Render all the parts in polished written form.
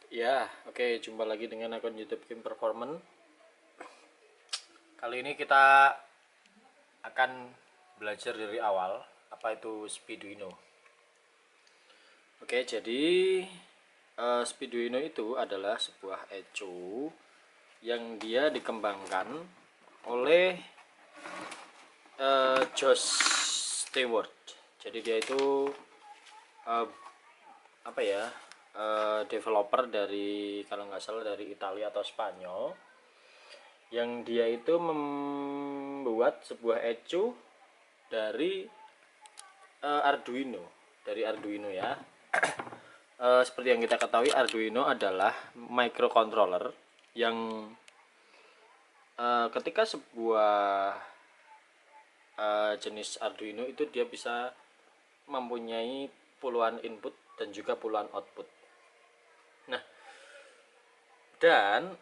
Ya, oke, jumpa lagi dengan akun YouTube Game Performance. Kali ini kita akan belajar dari awal apa itu Speeduino. Oke, jadi Speeduino itu adalah sebuah ecu yang dia dikembangkan oleh Josh Stewart. Jadi dia itu uh, apa ya? Developer dari, kalau nggak salah, dari Italia atau Spanyol, yang dia itu membuat sebuah ecu dari Arduino ya. Seperti yang kita ketahui, Arduino adalah microcontroller yang ketika sebuah jenis Arduino itu dia bisa mempunyai puluhan input dan juga puluhan output. Nah, dan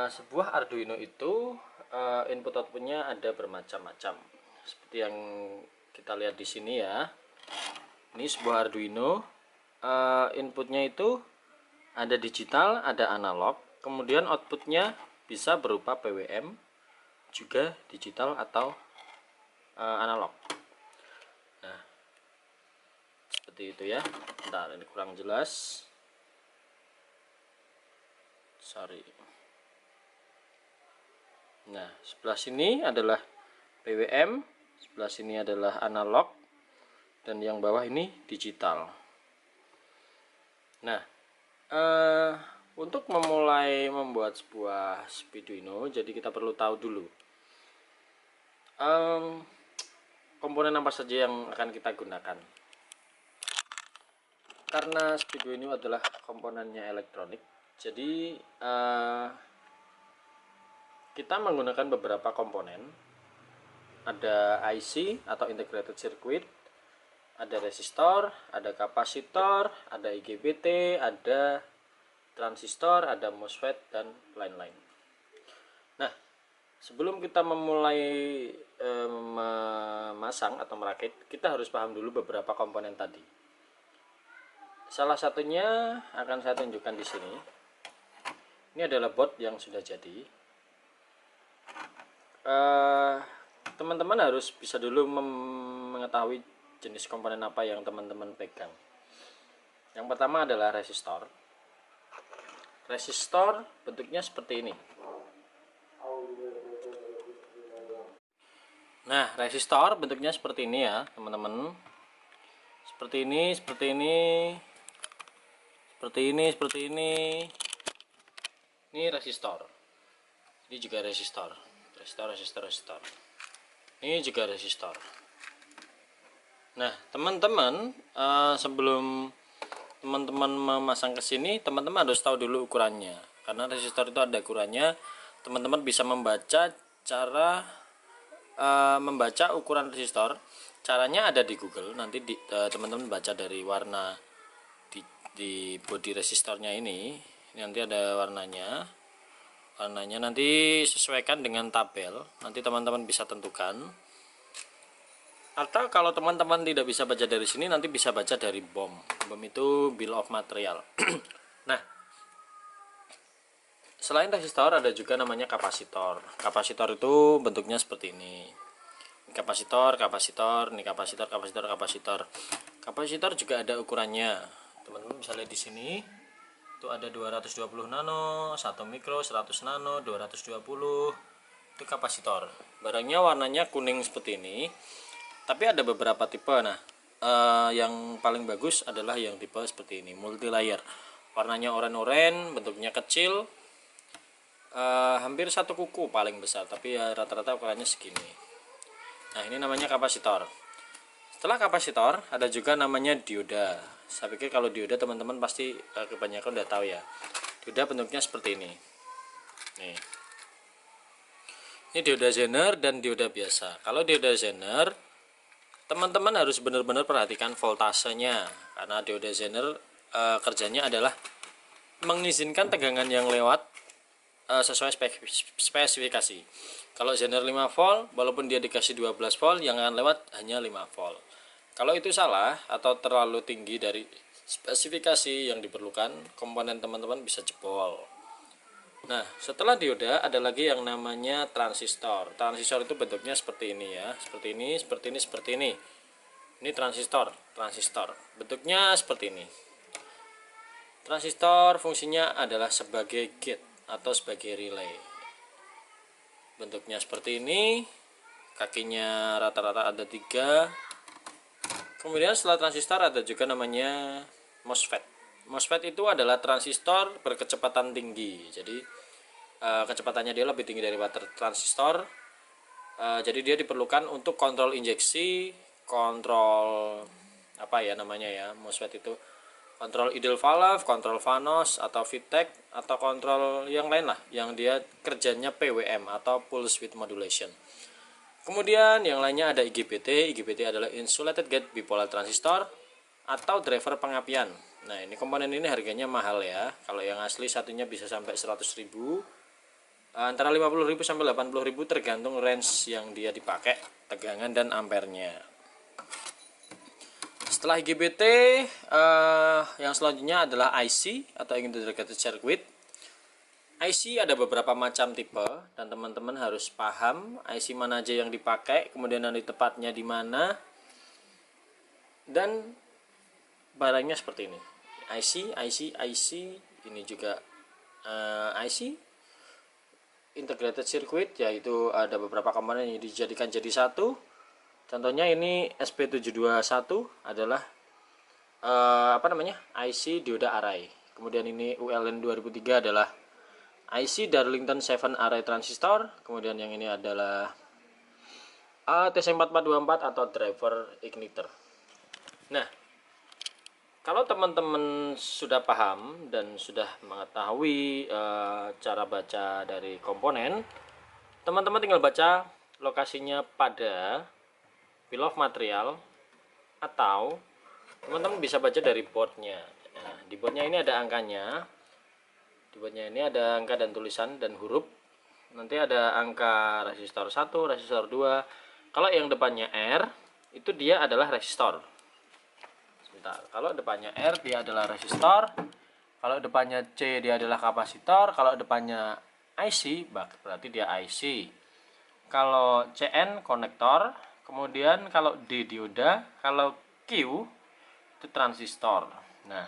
sebuah Arduino itu input outputnya ada bermacam-macam seperti yang kita lihat di sini ya. Ini sebuah Arduino, inputnya itu ada digital, ada analog, kemudian outputnya bisa berupa PWM, juga digital atau analog. Nah, seperti itu ya. Bentar, ini kurang jelas, sorry. Nah, sebelah sini adalah PWM, sebelah sini adalah analog, dan yang bawah ini digital. Nah, untuk memulai membuat sebuah Speeduino, jadi kita perlu tahu dulu komponen apa saja yang akan kita gunakan. Karena Speeduino adalah komponennya elektronik, jadi kita menggunakan beberapa komponen. Ada IC atau integrated circuit, ada resistor, ada kapasitor, ada IGBT, ada transistor, ada MOSFET, dan lain-lain. Nah, sebelum kita memulai memasang atau merakit, kita harus paham dulu beberapa komponen tadi. Salah satunya akan saya tunjukkan di sini. Ini adalah board yang sudah jadi. Teman-teman harus bisa dulu mengetahui jenis komponen apa yang teman-teman pegang. Yang pertama adalah resistor. Resistor bentuknya seperti ini. Nah, resistor bentuknya seperti ini ya, teman-teman. Seperti ini, seperti ini, seperti ini, seperti ini. Ini resistor. Ini juga resistor. Resistor. Ini juga resistor. Nah, teman-teman, sebelum teman-teman memasang ke sini, teman-teman harus tahu dulu ukurannya. Karena resistor itu ada ukurannya. Teman-teman bisa membaca cara membaca ukuran resistor. Caranya ada di Google. Nanti teman-teman baca dari warna di bodi resistornya ini. Nanti ada warnanya. Warnanya nanti sesuaikan dengan tabel. Nanti teman-teman bisa tentukan. Atau kalau teman-teman tidak bisa baca dari sini, nanti bisa baca dari BOM. BOM itu bill of material. Nah, selain resistor ada juga namanya kapasitor. Kapasitor itu bentuknya seperti ini. Kapasitor, ini kapasitor. Kapasitor juga ada ukurannya. Teman-teman bisa lihat di sini. Itu ada 220 nano, 1 mikro, 100 nano, 220. Itu kapasitor. Barangnya warnanya kuning seperti ini. Tapi ada beberapa tipe. Nah, yang paling bagus adalah yang tipe seperti ini, multi layer. Warnanya oranye-oranye, bentuknya kecil, hampir satu kuku paling besar, tapi ya rata-rata ukurannya segini. Nah, ini namanya kapasitor. Setelah kapasitor ada juga namanya dioda. Saya pikir kalau dioda teman-teman pasti kebanyakan udah tahu ya. Dioda bentuknya seperti ini. Nih. Ini dioda Zener dan dioda biasa. Kalau dioda Zener, teman-teman harus benar-benar perhatikan voltasenya, karena dioda Zener kerjanya adalah mengizinkan tegangan yang lewat sesuai spesifikasi. Kalau Zener 5 volt, walaupun dia dikasih 12 volt, yang akan lewat hanya 5 volt. Kalau itu salah atau terlalu tinggi dari spesifikasi yang diperlukan, komponen teman-teman bisa jebol. Nah, setelah dioda ada lagi yang namanya transistor. Transistor itu bentuknya seperti ini ya, seperti ini, seperti ini, seperti ini. Ini transistor. Bentuknya seperti ini. Transistor fungsinya adalah sebagai gate atau sebagai relay. Bentuknya seperti ini, kakinya rata-rata ada 3. Kemudian setelah transistor ada juga namanya MOSFET. MOSFET itu adalah transistor berkecepatan tinggi. Jadi kecepatannya dia lebih tinggi daripada transistor. Jadi dia diperlukan untuk kontrol injeksi, kontrol apa ya namanya ya, MOSFET itu kontrol idle valve, kontrol vanos atau VTEC atau kontrol yang lain lah, yang dia kerjanya PWM atau pulse width modulation. Kemudian yang lainnya ada IGBT. IGBT adalah insulated gate bipolar transistor atau driver pengapian. Nah, ini komponen ini harganya mahal ya. Kalau yang asli satunya bisa sampai 100.000, antara 50.000 sampai 80.000 tergantung range yang dia dipakai, tegangan dan ampernya. Setelah IGBT, yang selanjutnya adalah IC atau integrated circuit. IC ada beberapa macam tipe dan teman-teman harus paham IC mana aja yang dipakai, kemudian nanti tepatnya di mana, dan barangnya seperti ini. IC ini juga IC integrated circuit, yaitu ada beberapa komponen yang dijadikan jadi satu. Contohnya ini SP721 adalah IC dioda array. Kemudian ini ULN 2003 adalah IC Darlington 7 array transistor. Kemudian yang ini adalah TC4424 atau driver igniter. Nah, kalau teman-teman sudah paham dan sudah mengetahui cara baca dari komponen, teman-teman tinggal baca lokasinya pada bill of material, atau teman-teman bisa baca dari boardnya. Nah, di boardnya ini ada angkanya, di boardnya ini ada angka dan tulisan dan huruf. Nanti ada angka resistor 1, resistor 2. Kalau yang depannya R itu dia adalah resistor. Sebentar, kalau depannya R dia adalah resistor, kalau depannya C dia adalah kapasitor, kalau depannya IC berarti dia IC. Kalau CN konektor, kemudian kalau D dioda, kalau Q itu transistor. Nah,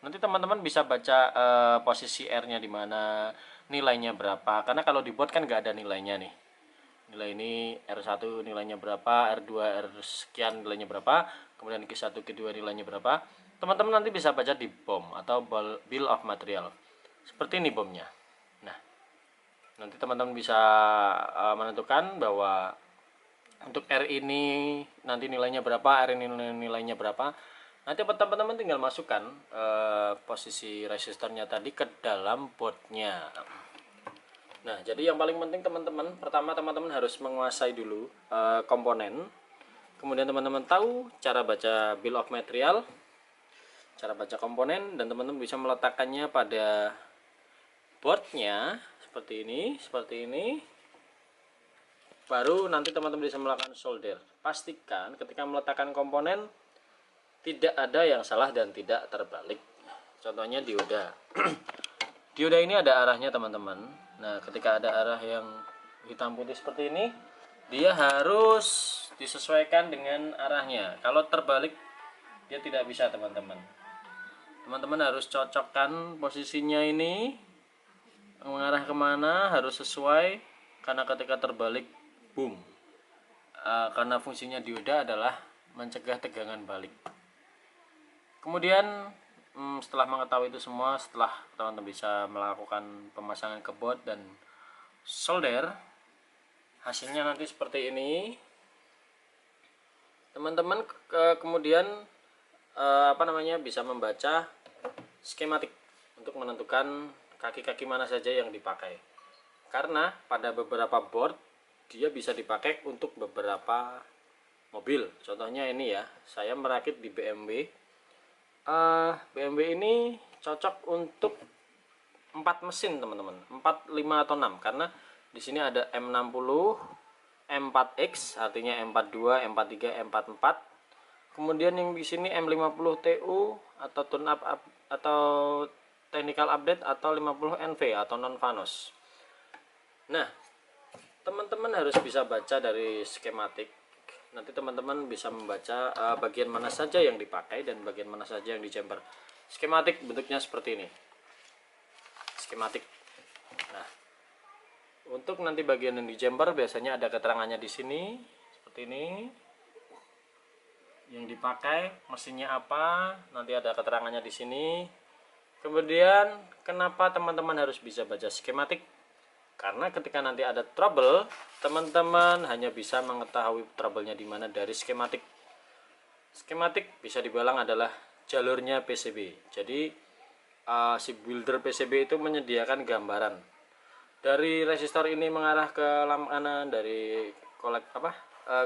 nanti teman-teman bisa baca posisi R-nya di mana, nilainya berapa. Karena kalau di board kan nggak ada nilainya nih. Nilai ini R1 nilainya berapa, R2 R sekian nilainya berapa, kemudian Q1 Q2 nilainya berapa. Teman-teman nanti bisa baca di BOM atau bill of material. Seperti ini BOM-nya. Nah, nanti teman-teman bisa menentukan bahwa untuk R ini nanti nilainya berapa, R ini nilainya berapa. Nanti teman-teman tinggal masukkan posisi resistornya tadi ke dalam boardnya. Nah, jadi yang paling penting teman-teman, pertama teman-teman harus menguasai dulu komponen. Kemudian teman-teman tahu cara baca bill of material, cara baca komponen, dan teman-teman bisa meletakkannya pada boardnya seperti ini. Baru nanti teman-teman bisa melakukan solder. Pastikan ketika meletakkan komponen tidak ada yang salah dan tidak terbalik. Contohnya dioda. Dioda ini ada arahnya teman-teman. Nah, ketika ada arah yang hitam putih seperti ini, dia harus disesuaikan dengan arahnya. Kalau terbalik dia tidak bisa teman-teman. Teman-teman harus cocokkan posisinya ini mengarah kemana, harus sesuai, karena ketika terbalik boom. Karena fungsinya dioda adalah mencegah tegangan balik. Kemudian setelah mengetahui itu semua, setelah teman-teman bisa melakukan pemasangan ke board dan solder, hasilnya nanti seperti ini. Teman-teman kemudian bisa membaca skematik untuk menentukan kaki-kaki mana saja yang dipakai. Karena pada beberapa board dia bisa dipakai untuk beberapa mobil. Contohnya ini ya, saya merakit di BMW. BMW ini cocok untuk 4 mesin teman-teman, 4, 5 atau 6, karena di sini ada M60, M4X artinya M42, M43, M44, Kemudian yang di sini M50TU atau tune up, atau technical update atau 50NV atau non vanos. Nah, teman-teman harus bisa baca dari skematik. Nanti teman-teman bisa membaca bagian mana saja yang dipakai dan bagian mana saja yang dijamper. Skematik bentuknya seperti ini. Skematik. Nah, untuk nanti bagian yang dijamper biasanya ada keterangannya di sini seperti ini. Yang dipakai mesinnya apa, nanti ada keterangannya di sini. Kemudian kenapa teman-teman harus bisa baca skematik? Karena ketika nanti ada trouble, teman-teman hanya bisa mengetahui trouble-nya di mana dari skematik. Skematik bisa dibilang adalah jalurnya PCB. Jadi si builder PCB itu menyediakan gambaran dari resistor ini mengarah ke lampu kanan, dari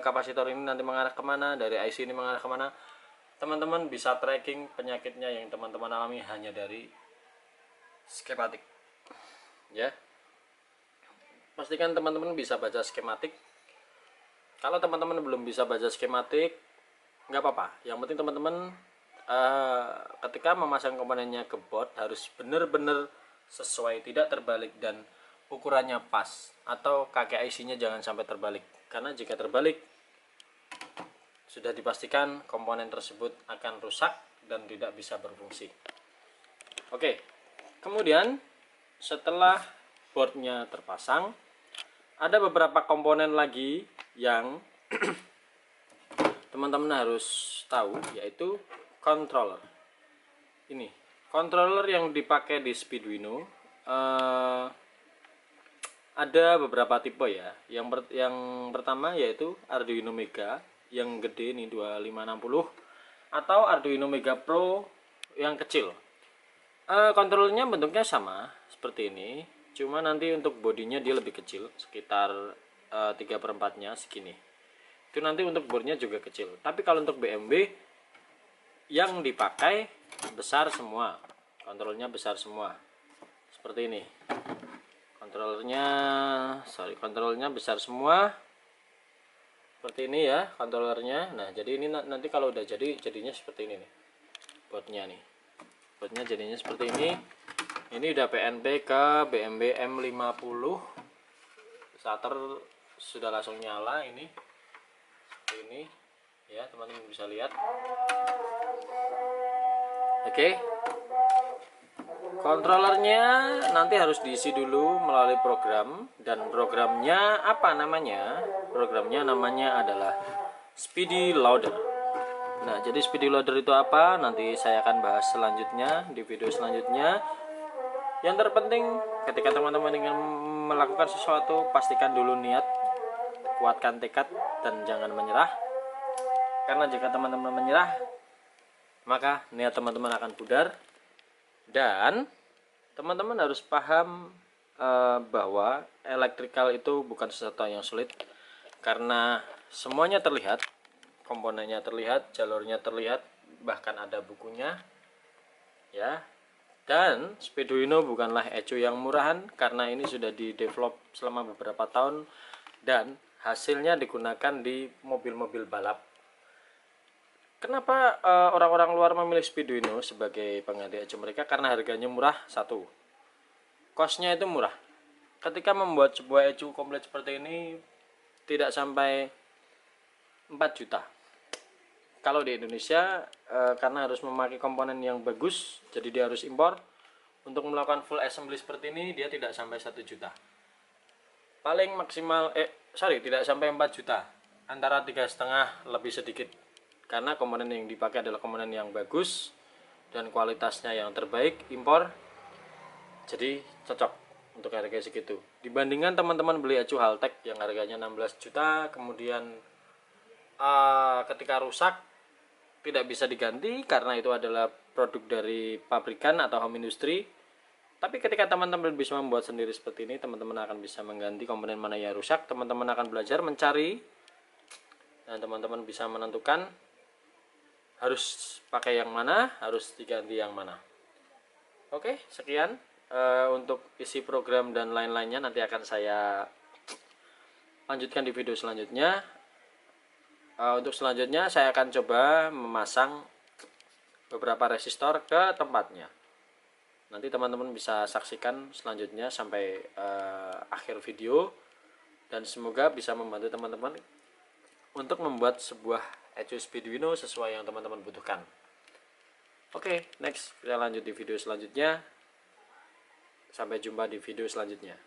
kapasitor ini nanti mengarah kemana, dari IC ini mengarah kemana. Teman-teman bisa tracking penyakitnya yang teman-teman alami hanya dari skematik, ya. Pastikan teman-teman bisa baca skematik. Kalau teman-teman belum bisa baca skematik, nggak apa-apa. Yang penting teman-teman ketika memasang komponennya ke board harus benar-benar sesuai, tidak terbalik, dan ukurannya pas, atau kakek IC-nya jangan sampai terbalik. Karena jika terbalik, sudah dipastikan komponen tersebut akan rusak dan tidak bisa berfungsi. Oke, kemudian setelah boardnya terpasang, ada beberapa komponen lagi yang teman-teman harus tahu, yaitu controller. Ini controller yang dipakai di Speeduino. Ada beberapa tipe ya. Yang pertama yaitu Arduino Mega yang gede nih 2560, atau Arduino Mega Pro yang kecil. Kontrolnya bentuknya sama seperti ini, cuma nanti untuk bodinya dia lebih kecil, sekitar 3/4 nya segini. Itu nanti untuk boardnya juga kecil. Tapi kalau untuk BMW yang dipakai besar semua, kontrolnya besar semua seperti ini. Kontrolnya besar semua seperti ini ya kontrolernya. Nah, jadi ini nanti kalau udah jadinya seperti ini nih boardnya nih. Boardnya jadinya seperti ini. Ini udah PNP ke BMW M50. Starter sudah langsung nyala ini. Seperti ini ya, teman-teman bisa lihat. Oke. Controllernya nanti harus diisi dulu melalui program, dan programnya apa namanya? Programnya namanya adalah Speedy Loader. Nah, jadi Speedy Loader itu apa? Nanti saya akan bahas selanjutnya di video selanjutnya. Yang terpenting ketika teman-teman ingin melakukan sesuatu, pastikan dulu niat, kuatkan tekad, dan jangan menyerah. Karena jika teman-teman menyerah, maka niat teman-teman akan pudar. Dan teman-teman harus paham bahwa elektrikal itu bukan sesuatu yang sulit, karena semuanya terlihat, komponennya terlihat, jalurnya terlihat, bahkan ada bukunya ya. Dan Speeduino bukanlah ECU yang murahan, karena ini sudah di-develop selama beberapa tahun dan hasilnya digunakan di mobil-mobil balap. Kenapa orang-orang luar memilih Speeduino sebagai pengganti ECU mereka? Karena harganya murah, satu. Cost-nya itu murah. Ketika membuat sebuah ECU komplit seperti ini tidak sampai 4 juta. Kalau di Indonesia karena harus memakai komponen yang bagus, jadi dia harus impor. Untuk melakukan full assembly seperti ini dia tidak sampai 1 juta. Paling maksimal tidak sampai 4 juta. Antara 3,5 lebih sedikit. Karena komponen yang dipakai adalah komponen yang bagus dan kualitasnya yang terbaik, impor. Jadi cocok untuk harga segitu. Dibandingkan teman-teman beli ECU Haltech yang harganya 16 juta, kemudian ketika rusak tidak bisa diganti karena itu adalah produk dari pabrikan atau home industry. Tapi ketika teman-teman bisa membuat sendiri seperti ini, teman-teman akan bisa mengganti komponen mana yang rusak. Teman-teman akan belajar mencari, dan teman-teman bisa menentukan harus pakai yang mana, harus diganti yang mana. Oke, sekian untuk isi program dan lain-lainnya nanti akan saya lanjutkan di video selanjutnya. Untuk selanjutnya saya akan coba memasang beberapa resistor ke tempatnya. Nanti teman-teman bisa saksikan selanjutnya sampai akhir video, dan semoga bisa membantu teman-teman untuk membuat sebuah HUSP Arduino sesuai yang teman-teman butuhkan. Oke, next kita lanjut di video selanjutnya. Sampai jumpa di video selanjutnya.